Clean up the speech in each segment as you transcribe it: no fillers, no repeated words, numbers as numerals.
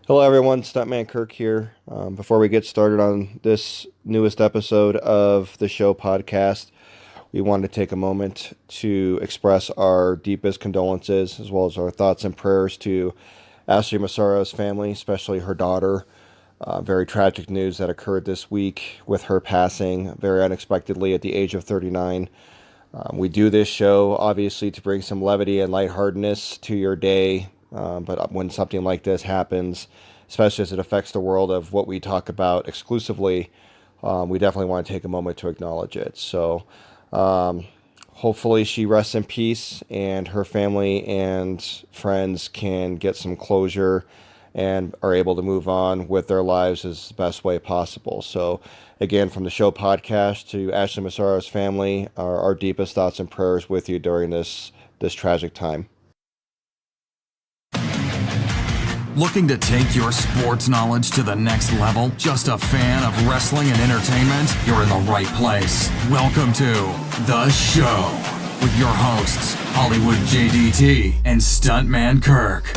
Hello, everyone. Stuntman Kirk here. Before we get started on this newest episode of the show podcast, we want to take a moment to express our deepest condolences as well as our thoughts and prayers to Ashley Massaro's family, especially her daughter. Very tragic news that occurred this week with her passing very unexpectedly at the age of 39. We do this show obviously to bring some levity and lightheartedness to your day, but when something like this happens, especially as it affects the world of what we talk about exclusively, we definitely want to take a moment to acknowledge it. So, hopefully, she rests in peace and her family and friends can get some closure and are able to move on with their lives as the best way possible. So, again, from the show podcast to Ashley Massaro's family, our deepest thoughts and prayers with you during this tragic time. Looking to take your sports knowledge to the next level? Just a fan of wrestling and entertainment? You're in the right place. Welcome to The Show with your hosts, Hollywood JDT and Stuntman Kirk.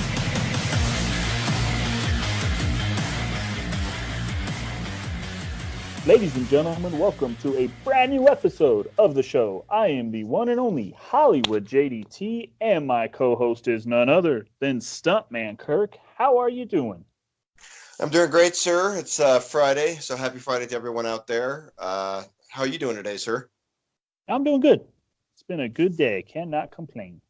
Ladies and gentlemen, welcome to a brand new episode of The Show. I am the one and only Hollywood JDT, and my co-host is none other than Stuntman Kirk. How are you doing? I'm doing great, sir. It's Friday, so happy Friday to everyone out there. How are you doing today, sir? I'm doing good. It's been a good day. Cannot complain.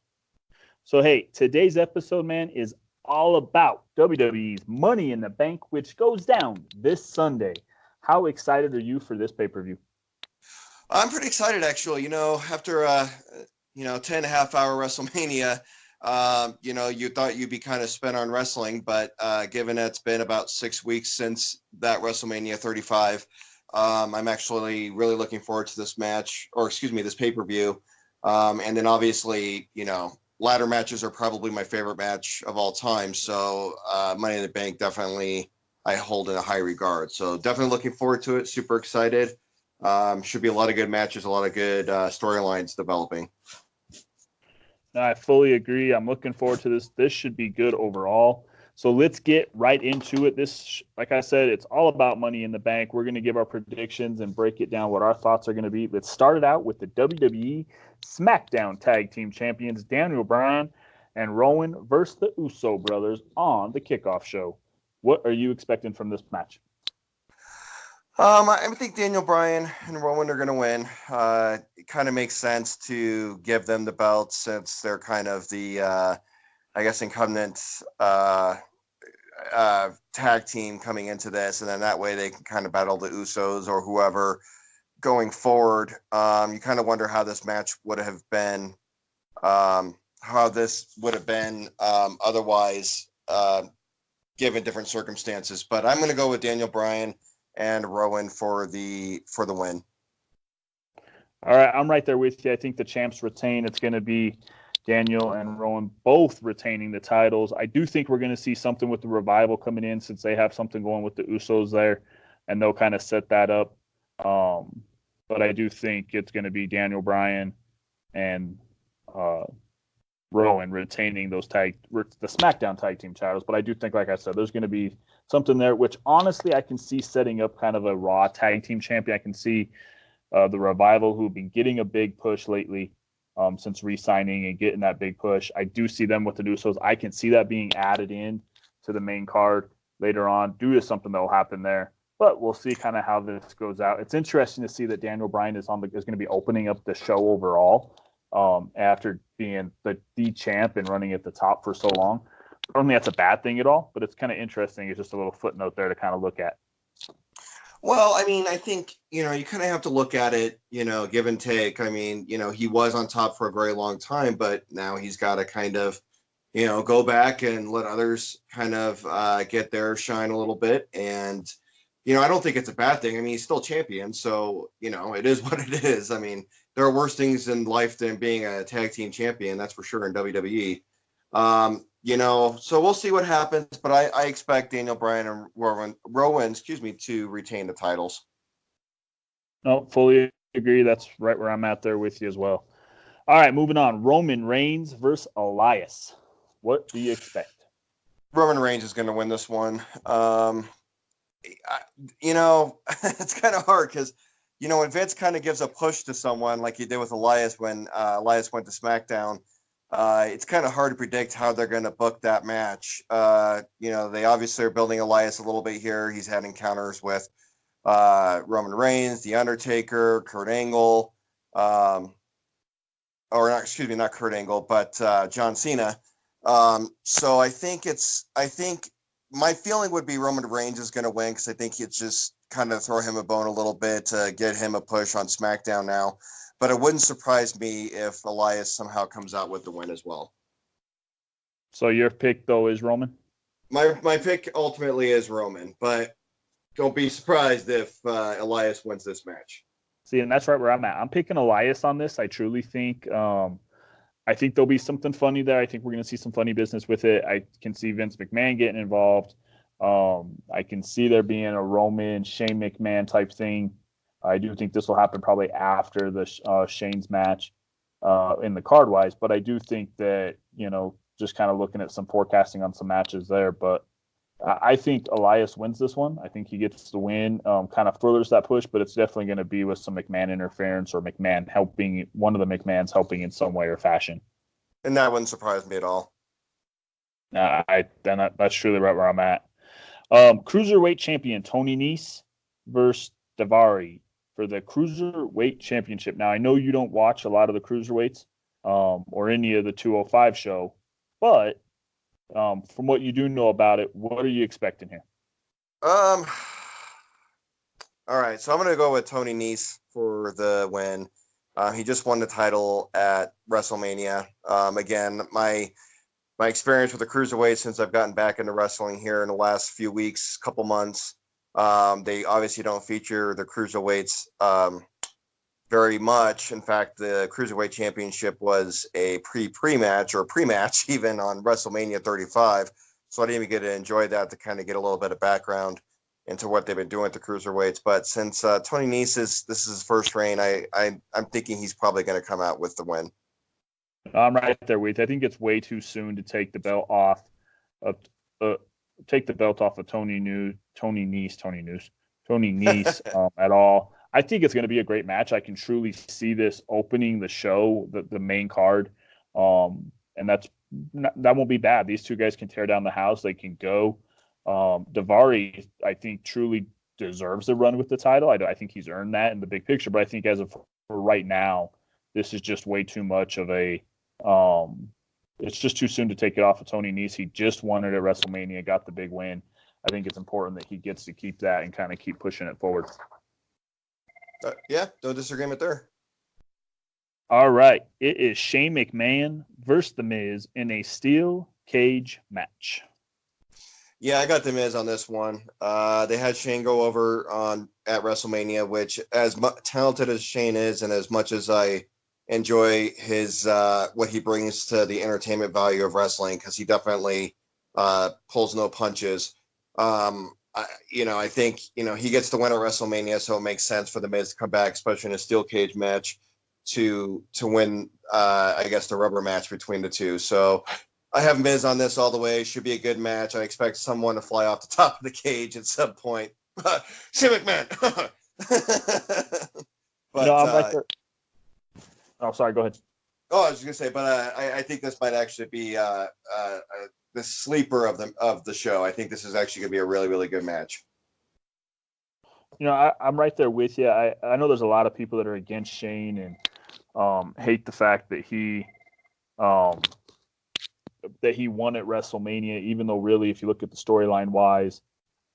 So, hey, today's episode, man, is all about WWE's Money in the Bank, which goes down this Sunday. How excited are you for this pay-per-view? I'm pretty excited, actually. After 10.5-hour WrestleMania, you thought you'd be kind of spent on wrestling, but given it's been about 6 weeks since that WrestleMania 35, I'm actually really looking forward to this match, this pay-per-view. And then obviously, ladder matches are probably my favorite match of all time. So Money in the Bank definitely I hold in a high regard. So definitely looking forward to it. Super excited. Should be a lot of good matches, a lot of good storylines developing. I fully agree. I'm looking forward to this. This should be good overall. So let's get right into it. Like I said, it's all about Money in the Bank. We're going to give our predictions and break it down what our thoughts are going to be. Let's start it out with the WWE SmackDown Tag Team Champions, Daniel Bryan and Rowan versus the Uso brothers on the kickoff show. What are you expecting from this match? I think Daniel Bryan and Rowan are going to win. It kind of makes sense to give them the belts since they're kind of the, incumbent tag team coming into this. And then that way they can kind of battle the Usos or whoever going forward. You kind of wonder how this match would have been, otherwise, given different circumstances, but I'm going to go with Daniel Bryan and Rowan for the win. All right, I'm right there with you. I think the champs retain. It's going to be Daniel and Rowan both retaining the titles. I do think we're going to see something with the Revival coming in since they have something going with the Usos there, and they'll kind of set that up. But I do think it's going to be Daniel Bryan and Rowan retaining the SmackDown Tag Team titles. But I do think, like I said, there's going to be something there, which honestly I can see setting up kind of a Raw Tag Team champion. I can see the Revival, who've been getting a big push lately since re-signing and getting that big push. I do see them with the Usos. I can see that being added in to the main card later on due to something that will happen there. But we'll see kind of how this goes out. It's interesting to see that Daniel Bryan is going to be opening up the show overall. After being the champ and running at the top for so long. I don't think that's a bad thing at all, but it's kind of interesting. It's just a little footnote there to kind of look at. Well, I mean, I think, you kind of have to look at it, give and take. I mean, he was on top for a very long time, but now he's got to kind of, go back and let others kind of get their shine a little bit. And, I don't think it's a bad thing. I mean, he's still champion, so, it is what it is. I mean, there are worse things in life than being a tag team champion, that's for sure, in WWE. So we'll see what happens, but I expect Daniel Bryan and Rowan, to retain the titles. No, fully agree. That's right where I'm at there with you as well. All right, moving on. Roman Reigns versus Elias. What do you expect? Roman Reigns is going to win this one. It's kind of hard because, when Vince kind of gives a push to someone like he did with Elias when Elias went to SmackDown, it's kind of hard to predict how they're going to book that match. They obviously are building Elias a little bit here. He's had encounters with Roman Reigns, The Undertaker, Kurt Angle, not Kurt Angle, but John Cena. So I think my feeling would be Roman Reigns is going to win because I think it's just kind of throw him a bone a little bit to get him a push on SmackDown now. But it wouldn't surprise me if Elias somehow comes out with the win as well. So your pick, though, is Roman? My pick ultimately is Roman, but don't be surprised if Elias wins this match. See, and that's right where I'm at. I'm picking Elias on this. I truly think I think there'll be something funny there. I think we're going to see some funny business with it. I can see Vince McMahon getting involved. I can see there being a Roman, Shane McMahon type thing. I do think this will happen probably after the Shane's match in the card wise, but I do think that, just kind of looking at some forecasting on some matches there, but I think Elias wins this one. I think he gets the win, kind of furthers that push, but it's definitely going to be with some McMahon interference or McMahon helping, one of the McMahons helping in some way or fashion. And that wouldn't surprise me at all. That's truly right where I'm at. Cruiserweight champion Tony Nese versus Daivari for the Cruiserweight Championship. Now, I know you don't watch a lot of the Cruiserweights or any of the 205 show, but from what you do know about it, what are you expecting here? All right, so I'm going to go with Tony Nese for the win. He just won the title at WrestleMania. Again, my experience with the Cruiserweight since I've gotten back into wrestling here in the last few weeks, couple months, they obviously don't feature the Cruiserweights very much. In fact, the Cruiserweight Championship was a pre-match even on WrestleMania 35. So I didn't even get to enjoy that to kind of get a little bit of background into what they've been doing with the Cruiserweights. But since Tony Nese this is his first reign, I'm thinking he's probably going to come out with the win. I'm right there with you. I think it's way too soon to take the belt off of Tony Nese at all. I think it's going to be a great match. I can truly see this opening the show, the main card, and that won't be bad. These two guys can tear down the house. They can go. Daivari, I think, truly deserves a run with the title. I think he's earned that in the big picture, but I think as of for right now, this is just way too much of a it's just too soon to take it off of Tony Nese. He just won it at WrestleMania, got the big win. I think it's important that he gets to keep that and kind of keep pushing it forward. Yeah, no disagreement there. All right. It is Shane McMahon versus The Miz in a steel cage match. Yeah, I got The Miz on this one. They had Shane go over at WrestleMania, which as talented as Shane is and as much as I enjoy his what he brings to the entertainment value of wrestling, because he definitely pulls no punches. I think he gets the win at WrestleMania, so it makes sense for The Miz to come back, especially in a steel cage match, to win. I guess the rubber match between the two. So I have Miz on this all the way. Should be a good match. I expect someone to fly off the top of the cage at some point. Shane McMahon. But, I'm right there. Oh, sorry. Go ahead. Oh, I was going to say, but I think this might actually be the sleeper of the show. I think this is actually going to be a really, really good match. I'm right there with you. I know there's a lot of people that are against Shane and hate the fact that he won at WrestleMania, even though really, if you look at the storyline wise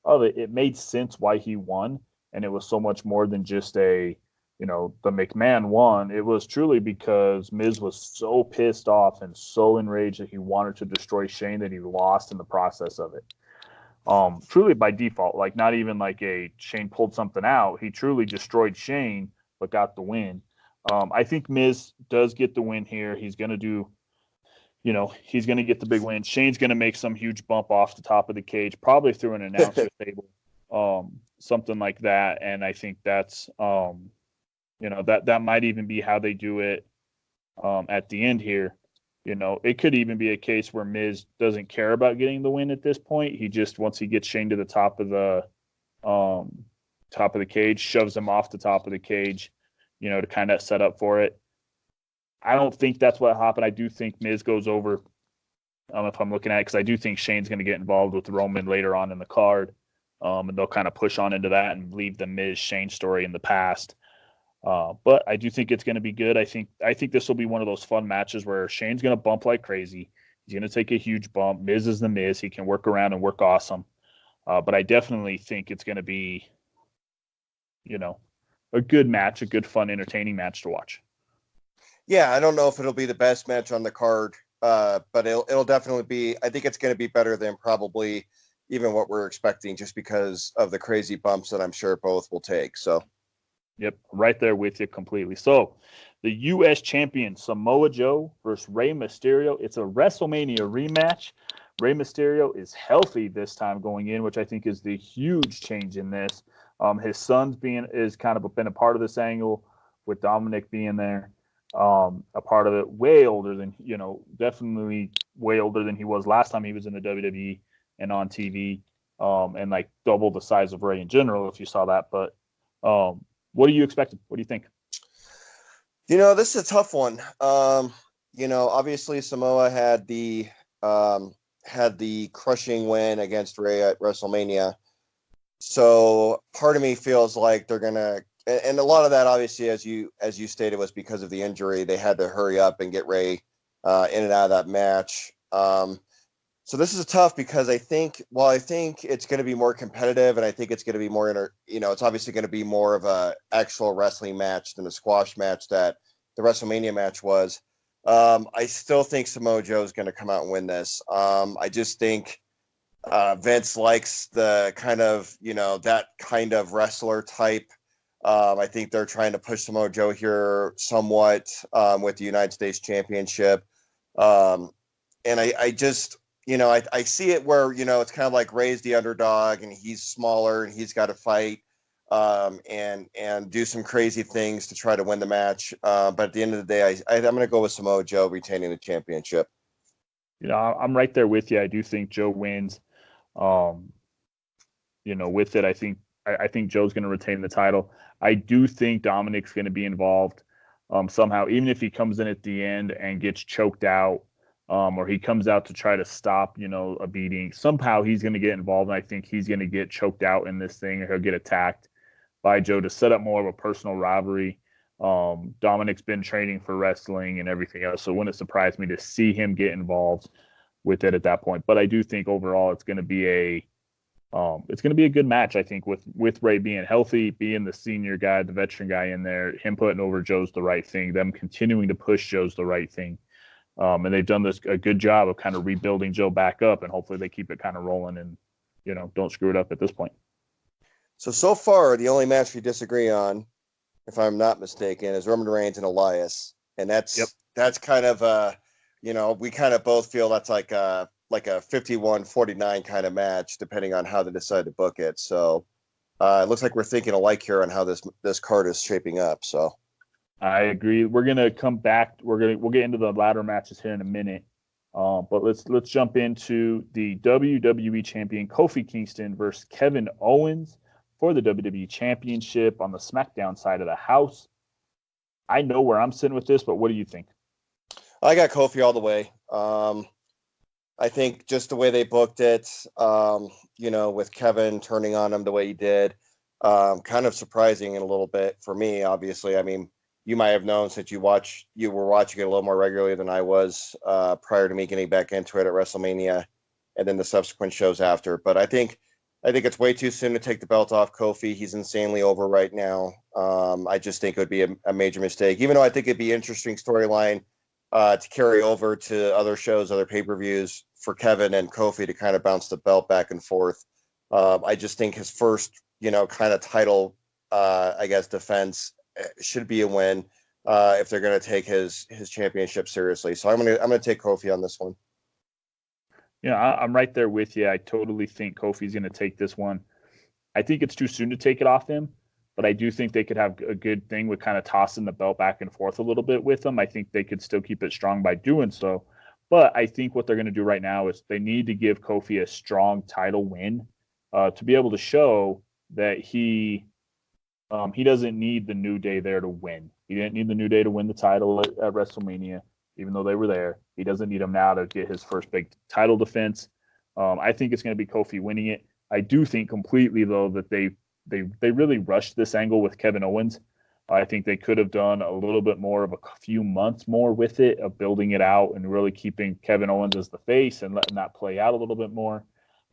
of it, it made sense why he won. And it was so much more than just the McMahon won. It was truly because Miz was so pissed off and so enraged that he wanted to destroy Shane that he lost in the process of it. Truly by default, like not even like a Shane pulled something out. He truly destroyed Shane, but got the win. I think Miz does get the win here. He's going to he's going to get the big win. Shane's going to make some huge bump off the top of the cage, probably through an announcer table, something like that. And I think that's, that might even be how they do it at the end here. It could even be a case where Miz doesn't care about getting the win at this point. He just, once he gets Shane to the top of the cage, shoves him off the top of the cage, to kind of set up for it. I don't think that's what happened. I do think Miz goes over, if I'm looking at it, because I do think Shane's going to get involved with Roman later on in the card, and they'll kind of push on into that and leave the Miz-Shane story in the past. But I do think it's going to be good. I think this will be one of those fun matches where Shane's going to bump like crazy. He's going to take a huge bump. Miz is the Miz. He can work around and work awesome. But I definitely think it's going to be, a good match, a good, fun, entertaining match to watch. Yeah, I don't know if it'll be the best match on the card, but it'll definitely be. I think it's going to be better than probably even what we're expecting, just because of the crazy bumps that I'm sure both will take. So, yep, right there with you completely. So, the U.S. champion Samoa Joe versus Rey Mysterio. It's a WrestleMania rematch. Rey Mysterio is healthy this time going in, which I think is the huge change in this. His son's is kind of been a part of this angle, with Dominic being there. A part of it, way older than, definitely way older than he was last time he was in the WWE and on TV, and like double the size of Rey in general, if you saw that. But what are you expecting? What do you think? This is a tough one. Obviously Samoa had the crushing win against Rey at WrestleMania. So part of me feels like they're going to, and a lot of that, obviously, as you stated, was because of the injury. They had to hurry up and get Rey in and out of that match. So this is tough because I think it's going to be more competitive, and I think it's going to be more it's obviously going to be more of a actual wrestling match than a squash match that the WrestleMania match was. I still think Samoa Joe is going to come out and win this. I just think Vince likes the kind of, that kind of wrestler type. I think they're trying to push Samoa Joe here somewhat with the United States Championship. And I just, I see it where, it's kind of like Rey's the underdog and he's smaller and he's got to fight and do some crazy things to try to win the match. But at the end of the day, I'm going to go with Samoa Joe retaining the championship. I'm right there with you. I do think Joe wins. With it, I think Joe's going to retain the title. I do think Dominic's going to be involved somehow, even if he comes in at the end and gets choked out, or he comes out to try to stop, a beating. Somehow he's going to get involved, and I think he's going to get choked out in this thing, or he'll get attacked by Joe to set up more of a personal rivalry. Dominic's been training for wrestling and everything else, so it wouldn't surprise me to see him get involved with it at that point. But I do think overall it's going to be a good match. I think with Rey being healthy, being the senior guy, the veteran guy in there, him putting over Joe's the right thing, them continuing to push Joe's the right thing. And they've done a good job of kind of rebuilding Joe back up, and hopefully they keep it kind of rolling and, don't screw it up at this point. So far, the only match we disagree on, if I'm not mistaken, is Roman Reigns and Elias. And that's kind of we kind of both feel that's like a 51-49 kind of match, depending on how they decide to book it. So it looks like we're thinking alike here on how this card is shaping up. So I agree. We're gonna come back. We'll get into the ladder matches here in a minute. But let's jump into the WWE champion Kofi Kingston versus Kevin Owens for the WWE Championship on the SmackDown side of the house. I know where I'm sitting with this, but what do you think? I got Kofi all the way. I think just the way they booked it, with Kevin turning on him the way he did, kind of surprising in a little bit for me, obviously. I mean, you might have known since you were watching it a little more regularly than I was prior to me getting back into it at WrestleMania and then the subsequent shows after. But I think it's way too soon to take the belt off Kofi. He's insanely over right now. I just think it would be a major mistake, even though I think it'd be an interesting storyline to carry over to other shows, other pay-per-views for Kevin and Kofi to kind of bounce the belt back and forth. I just think his first, kind of title, defense should be a win if they're going to take his championship seriously. So I'm gonna take Kofi on this one. Yeah, I'm right there with you. I totally think Kofi's going to take this one. I think it's too soon to take it off him, but I do think they could have a good thing with kind of tossing the belt back and forth a little bit with them. I think they could still keep it strong by doing so. But I think what they're going to do right now is they need to give Kofi a strong title win to be able to show that he doesn't need the New Day there to win. He didn't need the New Day to win the title at WrestleMania, even though they were there. He doesn't need them now to get his first big title defense. I think it's going to be Kofi winning it. I do think completely, though, that they really rushed this angle with Kevin Owens. I think they could have done a little bit more of a few months more with it, of building it out and really keeping Kevin Owens as the face and letting that play out a little bit more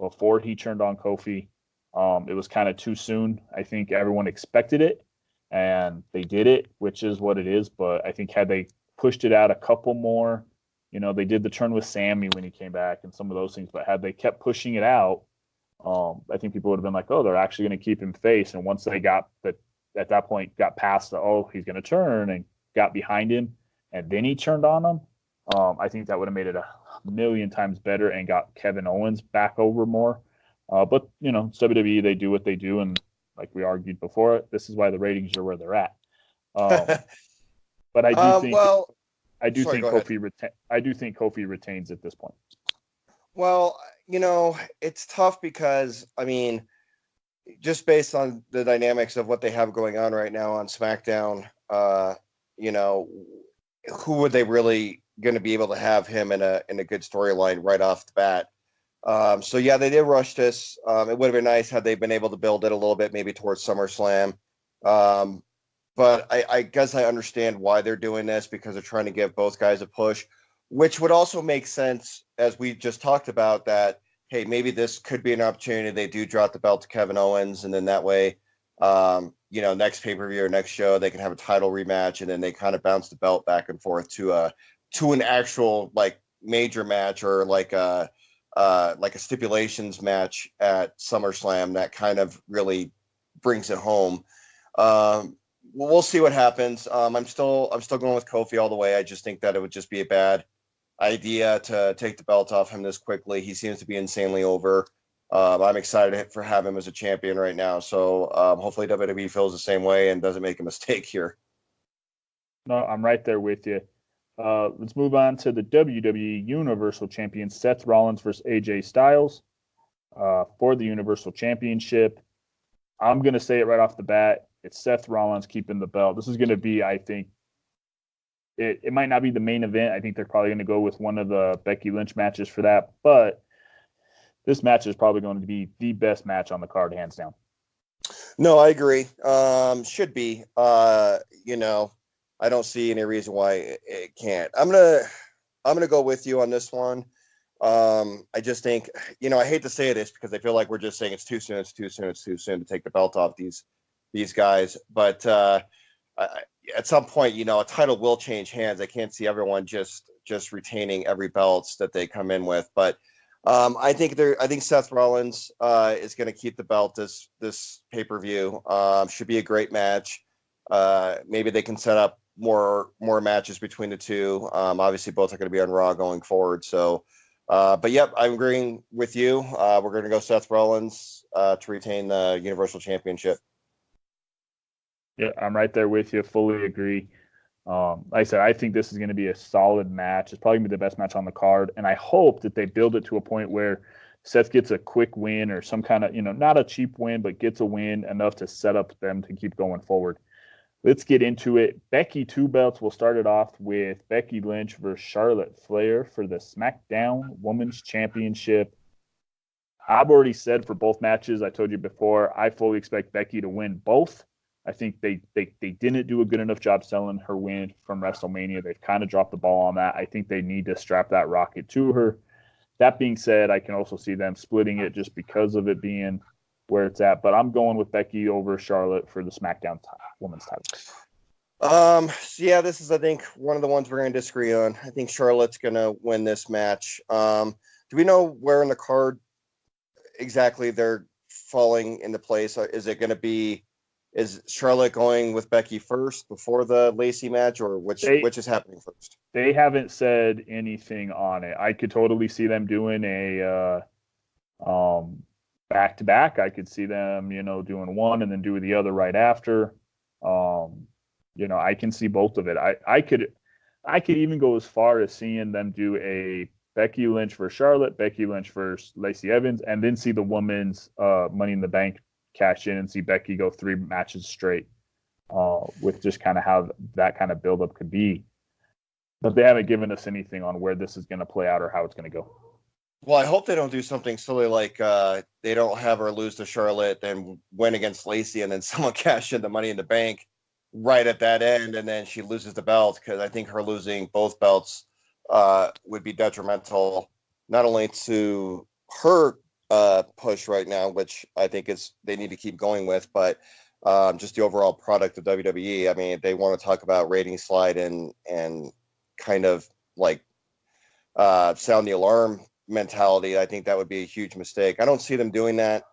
before he turned on Kofi. It was kind of too soon. I think everyone expected it, and they did it, which is what it is. But I think had they pushed it out a couple more, they did the turn with Sammy when he came back and some of those things. But had they kept pushing it out, I think people would have been like, oh, they're actually going to keep him face. And once they got at that point, got past he's going to turn, and got behind him, and then he turned on him, I think that would have made it a million times better and got Kevin Owens back over more. But, WWE, they do what they do. And like we argued before, this is why the ratings are where they're at. But I do think Kofi retains at this point. Well, it's tough because, just based on the dynamics of what they have going on right now on SmackDown, who would they really going to be able to have him in a good storyline right off the bat? So yeah, they did rush this. It would have been nice had they been able to build it a little bit, maybe towards SummerSlam. But I guess I understand why they're doing this, because they're trying to give both guys a push, which would also make sense, as we just talked about, that, hey, maybe this could be an opportunity. They do drop the belt to Kevin Owens, and then that way, next pay-per-view or next show, they can have a title rematch, and then they kind of bounce the belt back and forth to an actual like major match, or like a stipulations match at SummerSlam that kind of really brings it home. We'll see what happens. I'm still going with Kofi all the way. I just think that it would just be a bad idea to take the belt off him this quickly. He seems to be insanely over. I'm excited for have him as a champion right now. So hopefully WWE feels the same way and doesn't make a mistake here. No, I'm right there with you. Let's move on to the WWE Universal Champion Seth Rollins versus AJ Styles for the Universal Championship. I'm going to say it right off the bat. It's Seth Rollins keeping the belt. This is going to be, I think, it might not be the main event. I think they're probably going to go with one of the Becky Lynch matches for that. But this match is probably going to be the best match on the card, hands down. No, I agree. Should be. I don't see any reason why it can't. I'm gonna go with you on this one. I just think, I hate to say this because I feel like we're just saying it's too soon to take the belt off these guys. But at some point, a title will change hands. I can't see everyone just retaining every belt that they come in with. But I think Seth Rollins is going to keep the belt this pay-per-view. Should be a great match. Maybe they can set up more matches between the two. Obviously, both are going to be on Raw going forward. So, but yep, I'm agreeing with you. We're going to go Seth Rollins to retain the Universal Championship. Yeah, I'm right there with you. Fully agree. Like I said, I think this is going to be a solid match. It's probably going to be the best match on the card. And I hope that they build it to a point where Seth gets a quick win or some kind of, not a cheap win, but gets a win enough to set up them to keep going forward. Let's get into it. Becky 2 belts. We'll start it off with Becky Lynch versus Charlotte Flair for the SmackDown Women's Championship. I've already said for both matches, I told you before, I fully expect Becky to win both. I think they didn't do a good enough job selling her win from WrestleMania. They've kind of dropped the ball on that. I think they need to strap that rocket to her. That being said, I can also see them splitting it just because of it being where it's at. But I'm going with Becky over Charlotte for the SmackDown Women's title. Yeah, this is, I think, one of the ones we're going to disagree on. I think Charlotte's going to win this match. Do we know where in the card exactly they're falling into place? Is Charlotte going with Becky first before the Lacey match, or which is happening first? They haven't said anything on it. I could totally see them doing a back-to-back. I could see them, doing one and then do the other right after. I can see both of it. I could even go as far as seeing them do a Becky Lynch versus Charlotte, Becky Lynch versus Lacey Evans, and then see the women's Money in the Bank cash in and see Becky go 3 matches straight with just kind of how that kind of buildup could be. But they haven't given us anything on where this is going to play out or how it's going to go. Well, I hope they don't do something silly like they don't have her lose to Charlotte, then win against Lacey, and then someone cash in the Money in the Bank right at that end, and then she loses the belt, because I think her losing both belts would be detrimental not only to her push right now, which I think they need to keep going with, but just the overall product of WWE. I mean, they want to talk about rating slide and kind of like sound the alarm mentality. I think that would be a huge mistake. I don't see them doing that.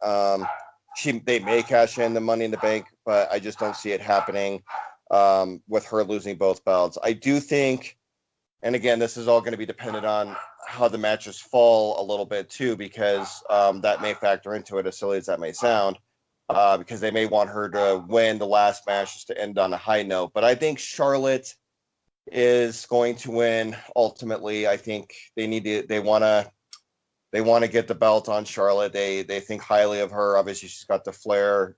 They may cash in the Money in the Bank, but I just don't see it happening with her losing both belts. I do think, and again, this is all going to be dependent on how the matches fall a little bit too, because that may factor into it, as silly as that may sound, because they may want her to win the last match just to end on a high note. But I think Charlotte is going to win ultimately. I think they want to get the belt on Charlotte. They think highly of her. Obviously, she's got the Flair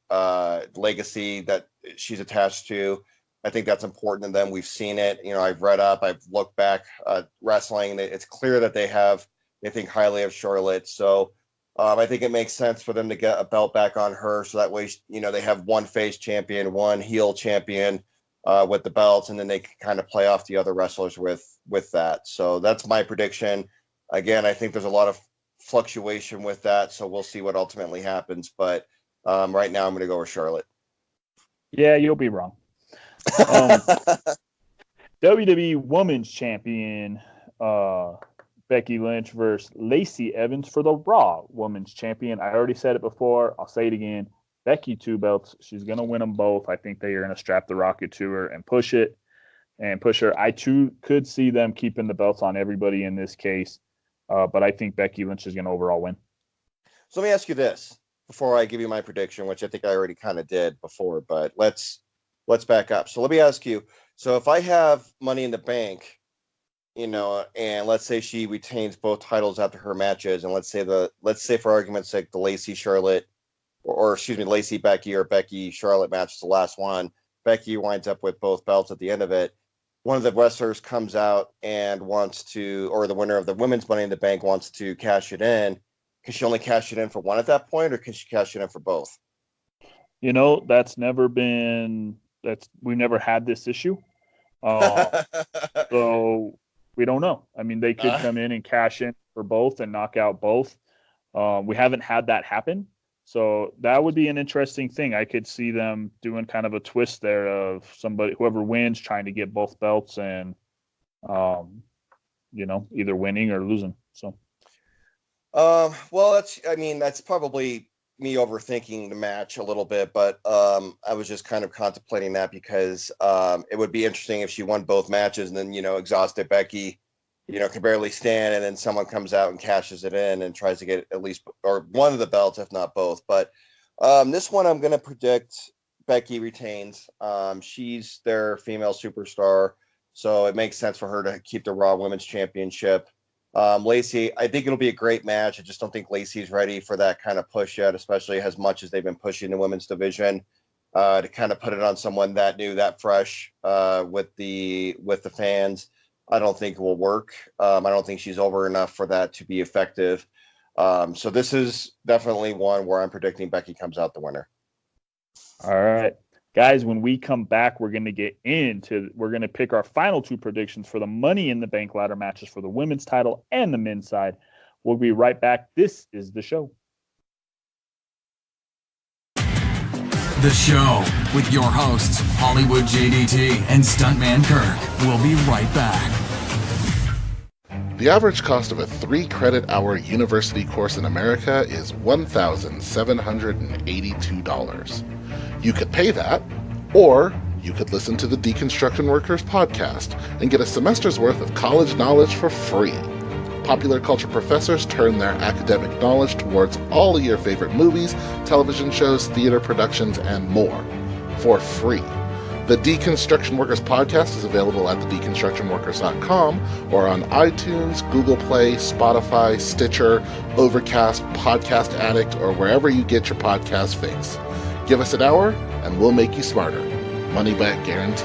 legacy that she's attached to. I think that's important to them. We've seen it. You know, I've read up, I've looked back wrestling. It's clear that they think highly of Charlotte. So I think it makes sense for them to get a belt back on her. So that way, you know, they have one face champion, one heel champion with the belts, and then they can kind of play off the other wrestlers with that. So that's my prediction. Again, I think there's a lot of fluctuation with that, so we'll see what ultimately happens. But right now, I'm going to go with Charlotte. Yeah, you'll be wrong. WWE Women's Champion Becky Lynch versus Lacey Evans for the Raw Women's Champion. I already said it before. I'll say it again. Becky 2 belts. She's going to win them both. I think they are going to strap the rocket to her and push her. I, too, could see them keeping the belts on everybody in this case. But I think Becky Lynch is going to overall win. So let me ask you this before I give you my prediction, which I think I already kind of did before, but let's back up. So let me ask you. So if I have Money in the Bank, you know, and let's say she retains both titles after her matches, and let's say for argument's sake, the Lacey Charlotte, or excuse me, Lacey Becky or Becky Charlotte match is the last one. Becky winds up with both belts at the end of it. One of the wrestlers comes out and wants to, or the winner of the women's Money in the Bank wants to cash it in. Can she only cash it in for one at that point, or can she cash it in for both? You know, we've never had this issue. So we don't know. I mean, they could come in and cash in for both and knock out both. We haven't had that happen. So that would be an interesting thing. I could see them doing kind of a twist there of whoever wins trying to get both belts and, you know, either winning or losing. So, well, that's probably me overthinking the match a little bit, but I was just kind of contemplating that because it would be interesting if she won both matches and then, you know, exhausted Becky, you know, can barely stand, and then someone comes out and cashes it in and tries to get at least or one of the belts, if not both. But this one, I'm going to predict Becky retains. She's their female superstar, so it makes sense for her to keep the Raw Women's Championship. Lacey, I think it'll be a great match. I just don't think Lacey's ready for that kind of push yet, especially as much as they've been pushing the women's division to kind of put it on someone that new, that fresh with the fans. I don't think it will work. I don't think she's over enough for that to be effective. So this is definitely one where I'm predicting Becky comes out the winner. All right. Guys, when we come back, we're going to pick our final 2 predictions for the Money in the Bank ladder matches for the women's title and the men's side. We'll be right back. This is the show. The show with your hosts, Hollywood JDT and Stuntman Kirk. We'll be right back. The average cost of a 3-credit-hour university course in America is $1,782. You could pay that, or you could listen to the Deconstruction Workers podcast and get a semester's worth of college knowledge for free. Popular culture professors turn their academic knowledge towards all of your favorite movies, television shows, theater productions, and more for free. The Deconstruction Workers podcast is available at thedeconstructionworkers.com or on iTunes, Google Play, Spotify, Stitcher, Overcast, Podcast Addict, or wherever you get your podcast fix. Give us an hour and we'll make you smarter. Money back guarantee.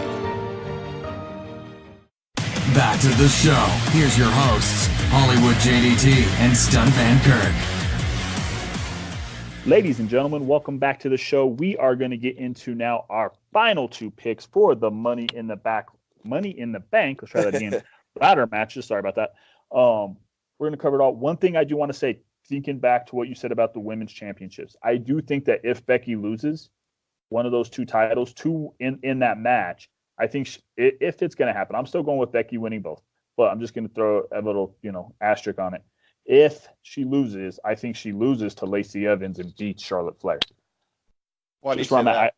Back to the show. Here's your hosts, Hollywood JDT and Stuntman Kirk. Ladies and gentlemen, welcome back to the show. We are going to get into now our final two picks for the Money in the Bank. Let's try that again. Ladder matches. Sorry about that. We're going to cover it all. One thing I do want to say, thinking back to what you said about the women's championships, I do think that if Becky loses one of those two titles, in that match, I think if it's going to happen, I'm still going with Becky winning both, but I'm just going to throw a little, asterisk on it. If she loses, I think she loses to Lacey Evans and beats Charlotte Flair. Why do you say that?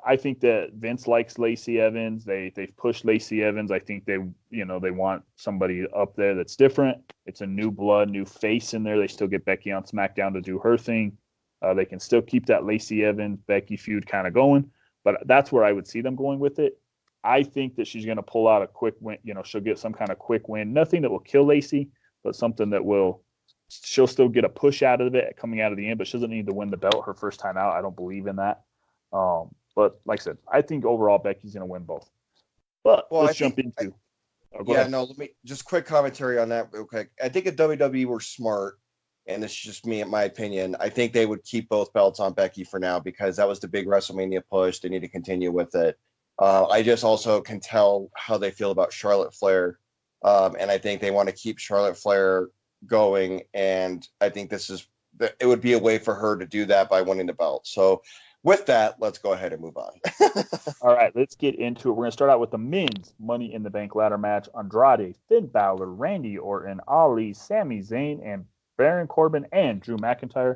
I think that Vince likes Lacey Evans. They've pushed Lacey Evans. I think they want somebody up there that's different. It's a new blood, new face in there. They still get Becky on SmackDown to do her thing. They can still keep that Lacey Evans Becky feud kind of going, but that's where I would see them going with it. I think that she's going to pull out a quick win. She'll get some kind of quick win. Nothing that will kill Lacey, but something that she'll still get a push out of it coming out of the end, but she doesn't need to win the belt her first time out. I don't believe in that. But like I said, I think overall Becky's going to win both. But let's jump into. Let me just quick commentary on that real quick. I think if WWE were smart, and this is just me, in my opinion, I think they would keep both belts on Becky for now because that was the big WrestleMania push. They need to continue with it. I just also can tell how they feel about Charlotte Flair. And I think they want to keep Charlotte Flair going. And I think it would be a way for her to do that by winning the belt. So with that, let's go ahead and move on. All right, let's get into it. We're going to start out with the men's Money in the Bank ladder match. Andrade, Finn Balor, Randy Orton, Ali, Sami Zayn, and Baron Corbin, and Drew McIntyre.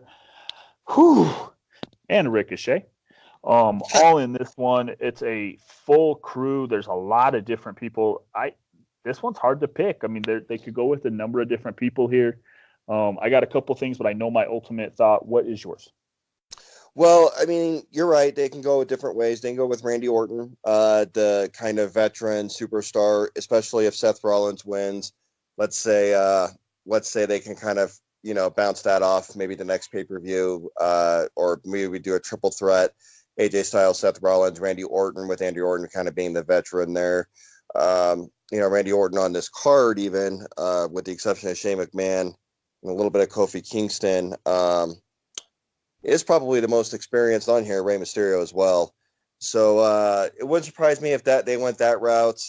And Ricochet. All in this one. It's a full crew. There's a lot of different people. This one's hard to pick. I mean, they could go with a number of different people here. I got a couple things, but I know my ultimate thought. What is yours? Well, I mean, you're right. They can go with different ways. They can go with Randy Orton, the kind of veteran superstar, especially if Seth Rollins wins. Let's say they can kind of, bounce that off maybe the next pay-per-view, or maybe we do a triple threat. AJ Styles, Seth Rollins, Randy Orton, with Randy Orton kind of being the veteran there. Randy Orton on this card, even with the exception of Shane McMahon and a little bit of Kofi Kingston, is probably the most experienced on here. Rey Mysterio as well. So it wouldn't surprise me if they went that route.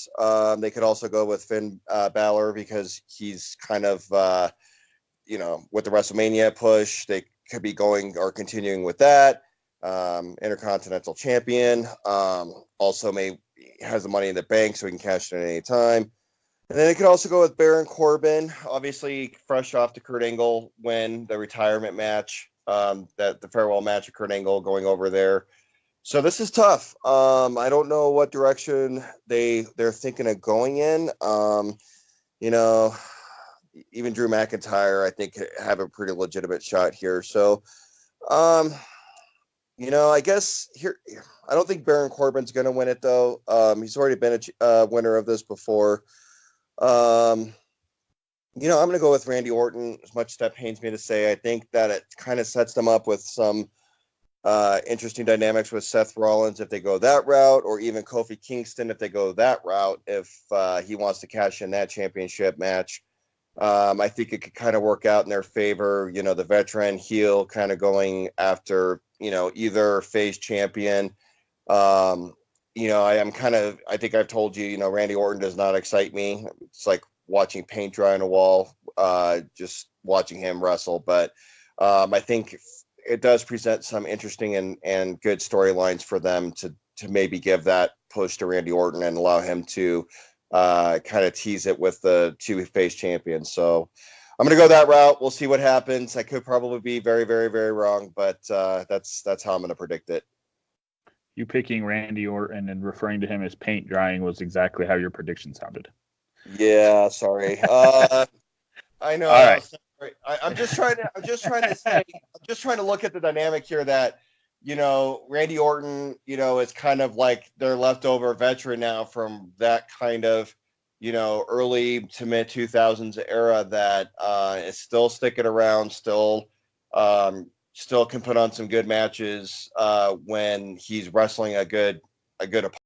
They could also go with Finn Balor because he's kind of with the WrestleMania push. They could be going or continuing with that. Intercontinental champion. Also has the Money in the Bank, so he can cash it at any time. And then it could also go with Baron Corbin, obviously fresh off the Kurt Angle win, the retirement match, the farewell match of Kurt Angle going over there. So this is tough. I don't know what direction they're thinking of going in. Even Drew McIntyre, I think, have a pretty legitimate shot here. So, I guess here, I don't think Baron Corbin's going to win it, though. He's already been a winner of this before. I'm going to go with Randy Orton, as much as that pains me to say. I think that it kind of sets them up with some interesting dynamics with Seth Rollins if they go that route, or even Kofi Kingston if they go that route, if he wants to cash in that championship match. I think it could kind of work out in their favor. The veteran heel kind of going after, either face champion. I think I've told you, Randy Orton does not excite me. It's like watching paint dry on a wall, just watching him wrestle. But I think it does present some interesting and good storylines for them to maybe give that push to Randy Orton and allow him to kind of tease it with the two face champions. So I'm going to go that route. We'll see what happens. I could probably be very, very, very wrong, but that's how I'm going to predict it. You picking Randy Orton and referring to him as paint drying was exactly how your prediction sounded. Yeah, sorry. I know. All right. I'm just trying to look at the dynamic here that, Randy Orton, is kind of like their leftover veteran now from that kind of, early to mid 2000s era that is still sticking around, still can put on some good matches when he's wrestling a good opponent.